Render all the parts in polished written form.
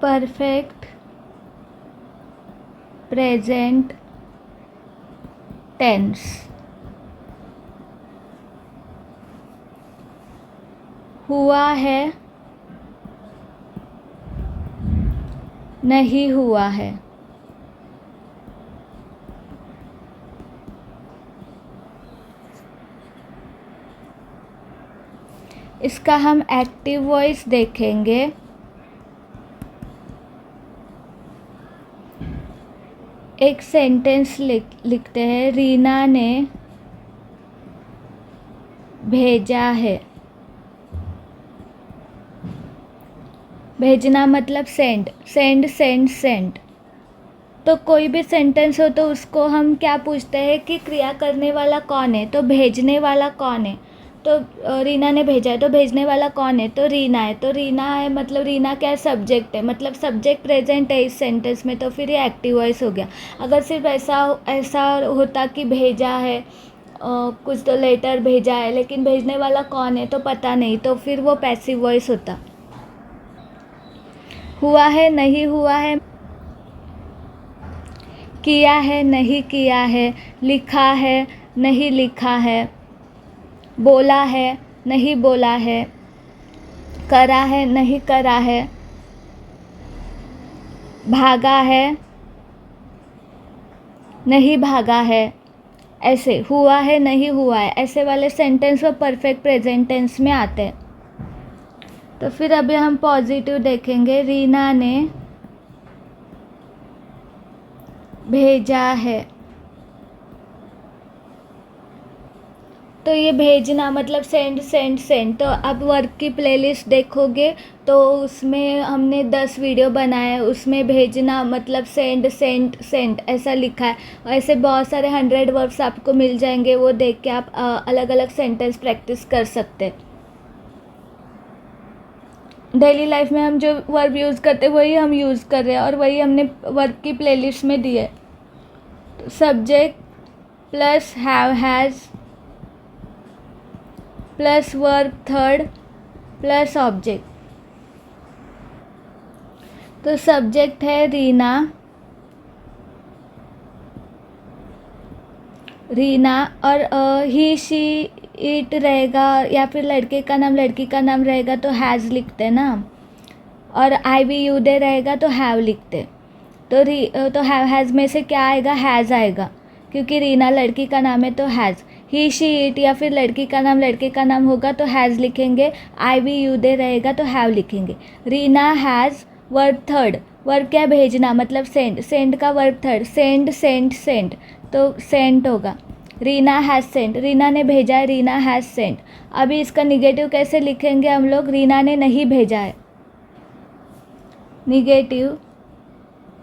Perfect present tense. हुआ है, नहीं हुआ है। इसका हम एक्टिव वॉइस देखेंगे। एक सेंटेंस लिखते हैं, रीना ने भेजा है। भेजना मतलब सेंड, सेंड सेंड सेंड। तो कोई भी सेंटेंस हो तो उसको हम क्या पूछते हैं कि क्रिया करने वाला कौन है, तो भेजने वाला कौन है। तो रीना ने भेजा है, तो भेजने वाला कौन है, तो रीना है। तो रीना है मतलब रीना क्या है, सब्जेक्ट है, मतलब सब्जेक्ट प्रेजेंट है इस सेंटेंस में, तो फिर ये एक्टिव वॉइस हो गया। अगर सिर्फ ऐसा होता कि भेजा है, कुछ तो लेटर भेजा है, लेकिन भेजने वाला कौन है तो पता नहीं, तो फिर वो पैसिव वॉइस होता। हुआ है, नहीं हुआ है, किया है, नहीं किया है, लिखा है, नहीं लिखा है, बोला है, नहीं बोला है, करा है, नहीं करा है, भागा है, नहीं भागा है। ऐसे हुआ है, नहीं हुआ है, ऐसे वाले सेंटेंस वो परफेक्ट प्रेजेंट टेंस में आते हैं। तो फिर अभी हम पॉजिटिव देखेंगे, रीना ने भेजा है। तो ये भेजना मतलब सेंड सेंड सेंड। तो अब वर्क की प्लेलिस्ट देखोगे तो उसमें हमने 10 वीडियो बनाए हैं, उसमें भेजना मतलब सेंड सेंड सेंड ऐसा लिखा है। और ऐसे बहुत सारे 100 वर्ब्स आपको मिल जाएंगे, वो देख के आप अलग अलग सेंटेंस प्रैक्टिस कर सकते हैं। डेली लाइफ में हम जो वर्ब यूज़ करते हैं वही हम यूज़ कर रहे हैं, और वही हमने वर्क की प्लेलिस्ट में दिए। तो subject plus have has plus verb third plus object. तो सब्जेक्ट है रीना, रीना, और ही शी इट रहेगा, या फिर लड़के का नाम लड़की का नाम रहेगा तो हैज़ लिखते ना, और आई वी यू दे रहेगा तो हैव लिखते। तो हैव हैज़ में से क्या आएगा, हैज़ आएगा, क्योंकि रीना लड़की का नाम है तो हैज़। ही शी इट या फिर लड़की का नाम लड़के का नाम होगा तो हैज़ लिखेंगे, आई वी यू दे रहेगा तो हैव लिखेंगे। Reena has verb third, verb क्या, भेजना मतलब सेंड, सेंड का verb third, send send send, तो सेंड होगा। रीना हैज़ सेंड, रीना ने भेजा है, रीना हैज़ सेंड। अभी इसका निगेटिव कैसे लिखेंगे हम लोग, रीना ने नहीं भेजा है। निगेटिव,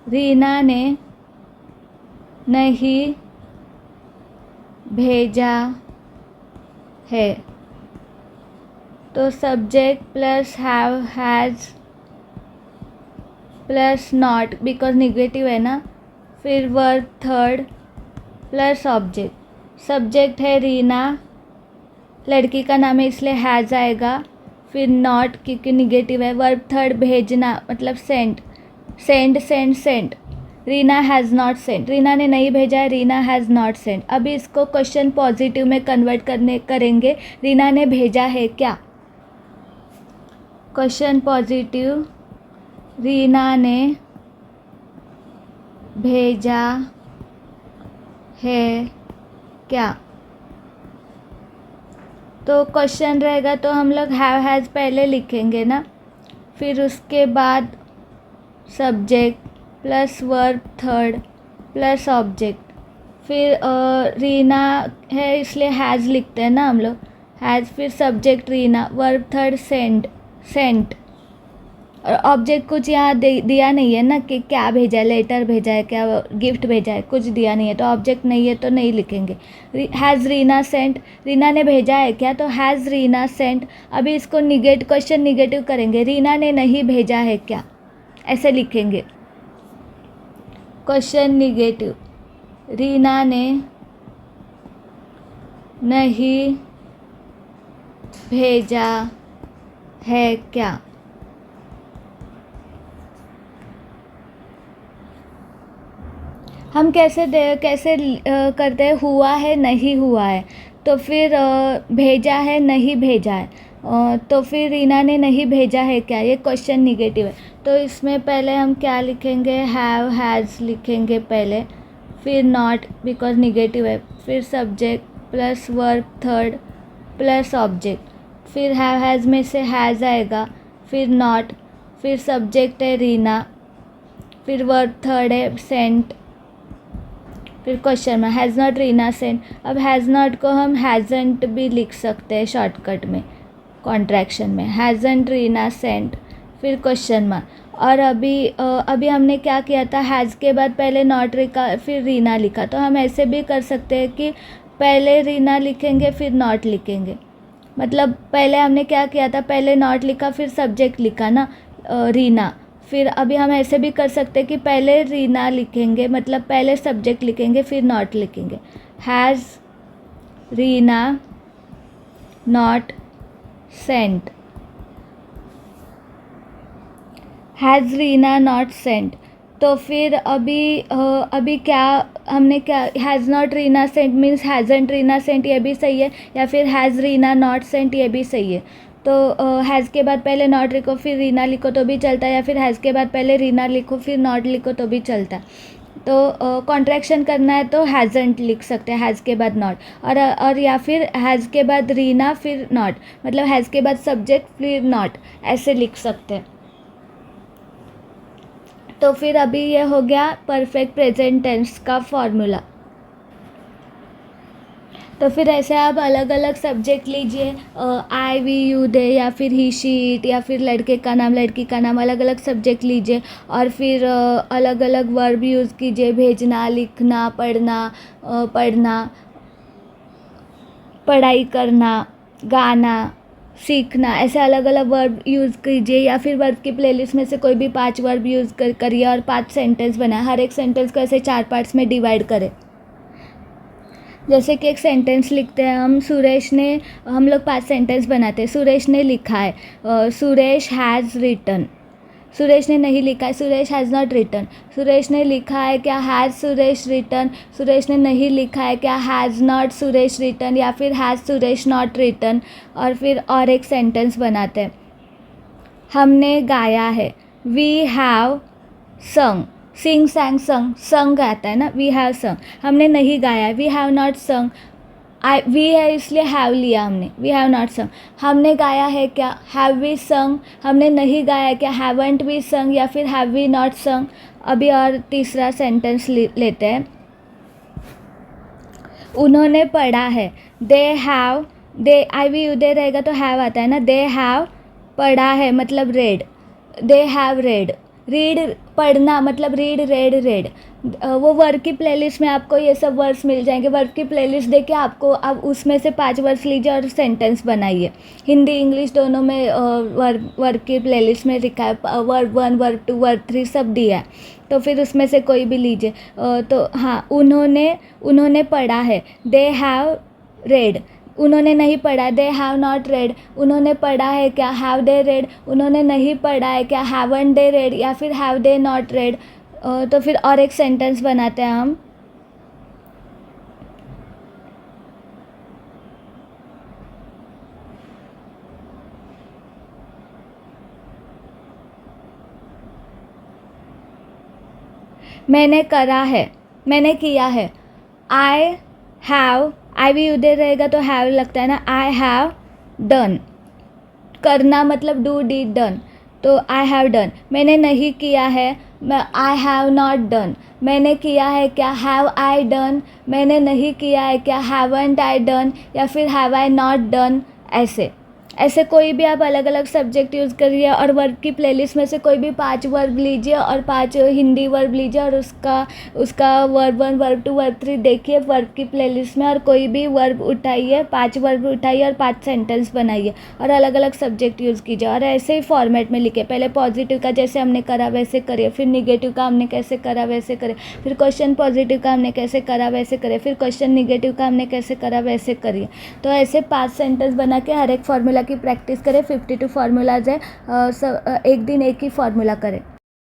रीना ने नहीं भेजा है। तो subject plus have has plus not, because negative है ना, फिर verb third plus object. Subject है रीना, लड़की का नाम है इसलिए हैज़ आएगा, फिर नॉट क्योंकि निगेटिव है, वर्ब थर्ड भेजना मतलब send, send send send. Reena has not send, Reena ने नहीं भेजा है, रीना हैज़ नॉट सेंड। अभी इसको क्वेश्चन पॉजिटिव में कन्वर्ट करेंगे, रीना ने भेजा है क्या। क्वेश्चन पॉजिटिव, रीना ने भेजा है क्या। तो क्वेश्चन रहेगा तो हम लोग हैव हैज़ पहले लिखेंगे ना, फिर उसके बाद subject plus verb third plus object, फिर रीना है इसलिए हैज़ लिखते हैं ना हम लोग, हैज़, फिर subject Reena, verb third send, sent. और ऑब्जेक्ट कुछ यहाँ दिया नहीं है ना कि क्या भेजा है, लेटर भेजा है क्या, गिफ्ट भेजा है, कुछ दिया नहीं है, तो ऑब्जेक्ट नहीं है तो नहीं लिखेंगे। हैज़ रीना सेंट, रीना ने भेजा है क्या, तो हैज़ रीना सेंट। अभी इसको क्वेश्चन निगेटिव करेंगे, रीना ने नहीं भेजा है क्या, ऐसे लिखेंगे। क्वेश्चन निगेटिव, रीना ने नहीं भेजा है क्या। हम कैसे करते हैं, हुआ है नहीं हुआ है, तो फिर भेजा है नहीं भेजा है, तो फिर रीना ने नहीं भेजा है क्या, ये क्वेश्चन निगेटिव है। तो इसमें पहले हम क्या लिखेंगे, हैव हैज़ लिखेंगे पहले, फिर नॉट बिकॉज निगेटिव है, फिर subject plus verb third plus object, फिर हैव हैज़ में से हैज़ आएगा, फिर नॉट, फिर सब्जेक्ट है रीना, फिर वर्ब थर्ड है सेंट, फिर क्वेश्चन में हैज़ नॉट रीना सेंट। अब हैज़ नॉट को हम हैज़ंट भी लिख सकते हैं शॉर्टकट में, कॉन्ट्रैक्शन में, हैज़ंट रीना सेंट, फिर क्वेश्चन मार्क। और अभी हमने क्या किया था, हैज़ के बाद पहले नॉट लिखा फिर रीना लिखा, तो हम ऐसे भी कर सकते हैं कि पहले रीना लिखेंगे फिर नॉट लिखेंगे। मतलब पहले हमने क्या किया था, पहले नॉट लिखा फिर सब्जेक्ट लिखा ना, रीना। फिर अभी हम ऐसे भी कर सकते हैं कि पहले रीना लिखेंगे, मतलब पहले सब्जेक्ट लिखेंगे फिर नॉट लिखेंगे, has Reena not sent, has Reena not sent. तो फिर अभी क्या हमने क्या, has not Reena sent means hasn't Reena sent, ये भी सही है, या फिर हैज़ रीना नॉट सेंट, ये भी सही है। तो हैज़ के बाद पहले नॉट लिखो फिर रीना लिखो तो भी चलता है, या फिर हैज़ के बाद पहले रीना लिखो फिर नॉट लिखो तो भी चलता है। तो कॉन्ट्रैक्शन करना है तो हैज़ंट लिख सकते हैं, हैज़ के बाद नॉट, और या फिर हैज़ के बाद रीना फिर नॉट, मतलब हैज़ के बाद सब्जेक्ट फिर नॉट, ऐसे लिख सकते हैं। तो फिर अभी ये हो गया परफेक्ट प्रेजेंट टेंस का फॉर्मूला। तो फिर ऐसे आप अलग अलग सब्जेक्ट लीजिए, आई वी यू दे, या फिर ही शी इट, या फिर लड़के का नाम लड़की का नाम, अलग अलग सब्जेक्ट लीजिए और फिर अलग अलग वर्ब यूज़ कीजिए, भेजना, लिखना, पढ़ना, पढ़ाई करना, गाना, सीखना, ऐसे अलग अलग वर्ब यूज़ कीजिए, या फिर वर्ब की प्लेलिस्ट में से कोई भी 5 वर्ब यूज़ करिए और 5 सेंटेंस बनाए। हर एक सेंटेंस को ऐसे 4 पार्ट्स में डिवाइड करें। जैसे कि एक सेंटेंस लिखते हैं हम लोग 5 सेंटेंस बनाते हैं। सुरेश ने लिखा है, सुरेश हैज़ रिटन। सुरेश ने नहीं लिखा है, Suresh has not written. Suresh ने लिखा है क्या, हैज़ सुरेश रिटन। सुरेश ने नहीं लिखा है क्या, हैज़ नॉट सुरेश रिटन, या फिर हैज़ सुरेश नॉट रिटन। और एक सेंटेंस बनाते हैं, हमने गाया है, वी हैव संग। सिंग सैंग संग आता है ना, वी हैव संग। हमने नहीं गाया है, we have not sung. We है इसलिए हैव लिया हमने, वी हैव नॉट संग। हमने गाया है क्या, हैव वी संग। हमने नहीं गाया है क्या, हैवंट वी संग, या फिर हैव वी नॉट संग। अभी और तीसरा सेंटेंस लेते हैं, उन्होंने पढ़ा है, they have, they I we you they रहेगा तो हैव आता है ना, दे हैव पढ़ा है मतलब red, they have read. Read पढ़ना मतलब रीड, रेड। वो वर्ड की प्लेलिस्ट में आपको ये सब वर्ड्स मिल जाएंगे। वर्ड की प्लेलिस्ट देखिए, आपको अब उसमें से 5 वर्ड्स लीजिए और सेंटेंस बनाइए। हिंदी इंग्लिश दोनों में वर्ड की प्लेलिस्ट में लिखा है, वर्ड 1 वर्ड 2 वर्ड 3 सब दिया है, तो फिर उसमें से कोई भी लीजिए। तो हाँ, उन्होंने पढ़ा है, दे हैव रेड। उन्होंने नहीं पढ़ा, दे हैव नॉट रेड। उन्होंने पढ़ा है क्या, हैव दे रेड। उन्होंने नहीं पढ़ा है क्या, हैवंट दे रेड, या फिर हैव दे नॉट रेड। तो फिर और एक सेंटेंस बनाते हैं हम, मैंने करा है, मैंने किया है, आई हैव, आई भी उधर रहेगा तो हैव लगता है ना, आई हैव डन। करना मतलब डू डिड डन, तो आई हैव डन। मैंने नहीं किया है, आई हैव नॉट डन। मैंने किया है क्या, हैव आई डन। मैंने नहीं किया है क्या, हैवंट आई डन, या फिर हैव आई नॉट डन। ऐसे कोई भी आप अलग अलग सब्जेक्ट यूज़ करिए और वर्ब की प्लेलिस्ट में से कोई भी 5 वर्ब लीजिए और 5 हिंदी वर्ब लीजिए और उसका वर्ब 1 वर्ब 2 वर्ब 3 देखिए वर्ब की प्लेलिस्ट में, और कोई भी वर्ब उठाइए, 5 वर्ब उठाइए और 5 सेंटेंस बनाइए और अलग अलग सब्जेक्ट यूज़ कीजिए और ऐसे ही फॉर्मेट में लिखिए। पहले पॉजिटिव का जैसे हमने करा वैसे करिए, फिर निगेटिव का हमने कैसे करा वैसे करिए, फिर क्वेश्चन पॉजिटिव का हमने कैसे करा वैसे करिए, फिर क्वेश्चन निगेटिव का हमने कैसे करा वैसे करिए। तो ऐसे 5 सेंटेंस बना के हर एक फार्मूला की प्रैक्टिस करें। 52 फार्मूलाज है, एक दिन एक ही फार्मूला करें।